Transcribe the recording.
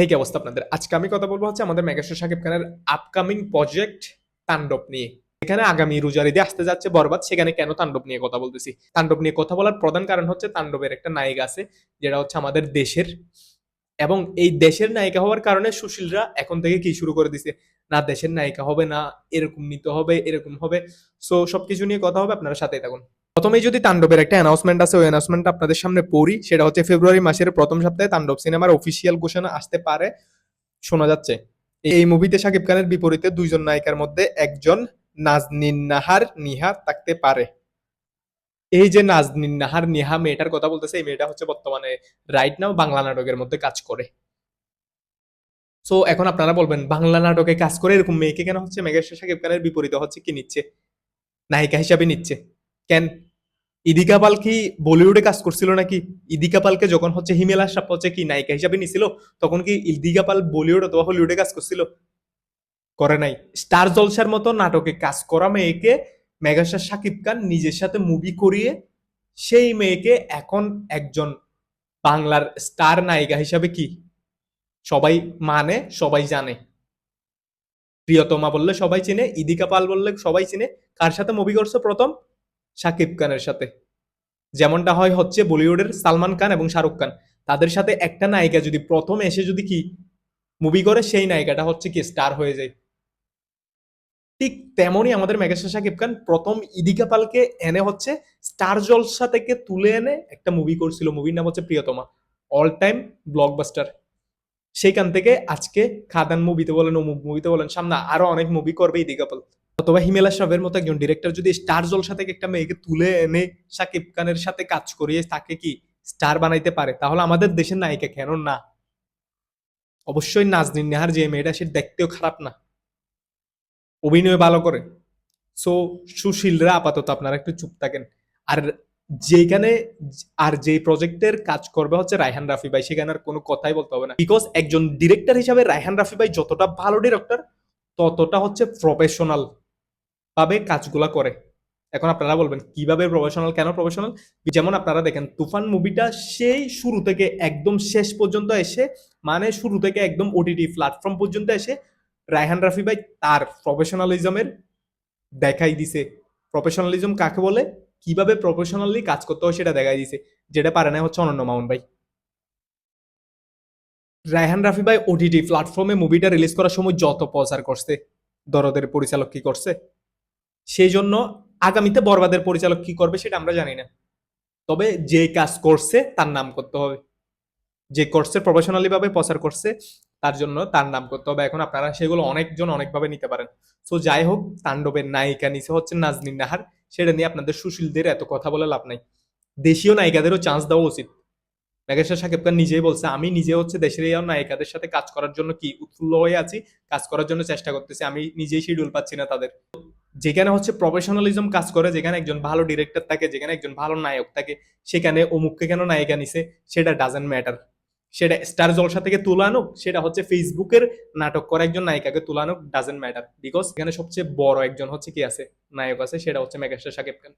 এই কি অবস্থা আপনাদের? আজকে আমি কথা বলবো হচ্ছে আমাদের মেগাস্টার শাকিব খানের আপকামিং প্রজেক্ট তাণ্ডব নিয়ে। এখানে আগামী রোজার ঈদে আসতে যাচ্ছে বরবাদ, সেখানে কেন তাণ্ডব নিয়ে কথা বলতেছি? তাণ্ডব নিয়ে কথা বলার প্রধান কারণ হচ্ছে তাণ্ডবের একটা নায়িকা আছে, যেটা হচ্ছে আমাদের দেশের, এবং এই দেশের নায়িকা হওয়ার কারণে সুশীলরা এখন থেকে কি শুরু করে দিছে, না দেশের নায়িকা হবে না, এরকম নিতে হবে, এরকম হবে। সো সবকিছু নিয়ে কথা হবে, আপনারা সাথেই থাকুন। প্রথমেই যদি তাণ্ডবের একটা অ্যানাউন্সমেন্ট আছে, ওই অ্যানাউন্সমেন্টটা আপনাদের সামনে পড়ি। সেটা হচ্ছে ফেব্রুয়ারি মাসের প্রথম সপ্তাহে তাণ্ডব সিনেমার অফিসিয়াল ঘোষণা আসতে পারে শোনা যাচ্ছে। এই মুভিতে শাকিব খানের বিপরীতে দুইজন নায়িকার মধ্যে একজন নাজনীন নাহার নিহা থাকতে পারে। এই যে নাজনীন নাহার নিহা মেয়েটার কথা বলতেছে, এই মেয়েটা হচ্ছে বর্তমানে রাইট নাও বাংলা নাটকের মধ্যে কাজ করে। সো এখন আপনারা বলবেন, বাংলা নাটকে কাজ করে এরকম মেয়েকে কেন হচ্ছে মেগাস্টার শাকিব খানের বিপরীতে হচ্ছে কি নিচ্ছে, নায়িকা হিসাবে নিচ্ছে কেন? ইদিকা পাল কি বলিউডে কাজ করছিল নাকি? ইদিকা পালকে যখন হচ্ছে হিমেল আশরাফ হচ্ছে কি নায়িকা হিসাবে নিছিল, তখন কি ইদিকা পাল বলিউড অথবা হলিউডে কাজ করছিল? করে নাই। স্টার জলসার মতো নাটকে কাজ করা মেয়েকে মেগাস্টার শাকিব খান নিজের সাথে মুভি করিয়ে সেই মেয়েকে এখন একজন বাংলার স্টার নায়িকা হিসাবে কি সবাই মানে, সবাই জানে। প্রিয়তমা বললে সবাই চিনে, ইদিকা পাল বললে সবাই চিনে। কার সাথে মুভি করছে প্রথম? শাকিব খানের সাথে। যেমনটা হয় হচ্ছে বলিউডের সালমান খান এবং শাহরুখ খান, তাদের সাথে একটা নায়িকা যদি প্রথম এসে যদি কি মুভি করে, সেই নায়িকাটা হচ্ছে কি স্টার হয়ে যায়। ঠিক তেমনই আমাদের মেগাস্টার শাকিব খান প্রথম ইদিকা পালকে এনে হচ্ছে স্টার জলসা থেকে তুলে এনে একটা মুভি করছিল, মুভির নাম হচ্ছে প্রিয়তমা, অল টাইম ব্লকবাস্টার। সেইখান থেকে আজকে খাদান মুভিতে বলেন, অমুক মুভিতে বলেন, সামনে আরো অনেক মুভি করবে ইদিকা পাল। অথবা হিমেল আশরাফের মতো একজন ডিরেক্টর যদি স্টার জলসা থেকে একটা মেয়েকে তুলে এনে শাকিব খানের সাথে কাজ করিয়ে তাকে কি স্টার বানাইতে পারে, তাহলে আমাদের দেশের নায়িকা কেন না? অবশ্যই নাজনীন নেহার যে মেয়েটা, সে দেখতেও খারাপ না, অভিনয় ভালো করে। সো সুশীলরা আপাতত আপনারা একটু চুপ থাকেন। আর যেখানে আর যে প্রজেক্টের কাজ করবে হচ্ছে রায়হান রাফি ভাই, সেখানে আর কোনো কথাই বলতে হবে না। বিকজ একজন ডিরেক্টর হিসাবে রায়হান রাফি ভাই যতটা ভালো ডিরেক্টর, ততটা হচ্ছে প্রফেশনাল ভাবে কাজগুলা করে। এখন আপনারা বলবেন কিভাবে প্রফেশনাল, কেন প্রফেশনাল? যেমন আপনারা দেখেন তুফান মুভিটা সেই শুরু থেকে একদম শেষ পর্যন্ত এসে, মানে শুরু থেকে একদম ওটিটি প্ল্যাটফর্ম পর্যন্ত এসে রায়হান রাফি ভাই তার প্রফেশনালিজমের দেখাই দিছে। প্রফেশনালিজম কাকে বলে, কিভাবে প্রফেশনালি কাজ করতে হয় সেটা দেখাই দিছে, যেটা পারে না হচ্ছে অনন্য মামুন ভাই। রায়হান রাফি ভাই ওটিটি প্ল্যাটফর্মে মুভিটা রিলিজ করার সময় যত প্রচার করছে, দরদের পরিচালক কি করছে, সেই জন্য আগামীতে বরবাদের পরিচালক কি করবে সেটা আমরা জানি না। তবে যে কাজ করছে তার নাম করতে হবে, যে করছে প্রফেশনালি ভাবে প্রচার করছে, তার জন্য তার নাম করতে হবে। এখন আপনারা সেগুলো অনেকজন অনেকভাবে নিতে পারেন। সো যাই হোক, তাণ্ডবের নায়িকা নিচে হচ্ছে নাজনীন নাহার, সেটা নিয়ে আপনাদের সুশীলদের এত কথা বলে লাভ নাই। দেশীয় নায়িকাদেরও চান্স দেওয়া উচিত। মেগাস্টার শাকিব খান নিজেই বলছে, আমি নিজে হচ্ছে দেশের এই নায়িকাদের সাথে কাজ করার জন্য কি উৎফুল্ল হয়ে আছি, কাজ করার জন্য চেষ্টা করতেছি, আমি নিজেই শিডিউল পাচ্ছি না তাদের। যেখানে হচ্ছে প্রফেশনালিজম কাজ করে, যেখানে একজন ভালো ডিরেক্টর থাকে, যেখানে একজন ভালো নায়ক থাকে, সেখানে অমুককে কেন নায়িকা নিছে সেটা ডাজেন্ট ম্যাটার। সেটা স্টার জলসা থেকে তুলানো, সেটা হচ্ছে ফেসবুকের নাটক করা একজন নায়িকাকে তুলানো, ডাজেন্ট ম্যাটার। বিকজ এখানে সবচেয়ে বড় একজন হচ্ছে কি আছে, নায়ক আছে, সেটা হচ্ছে মেগাস্টার শাকিব খান।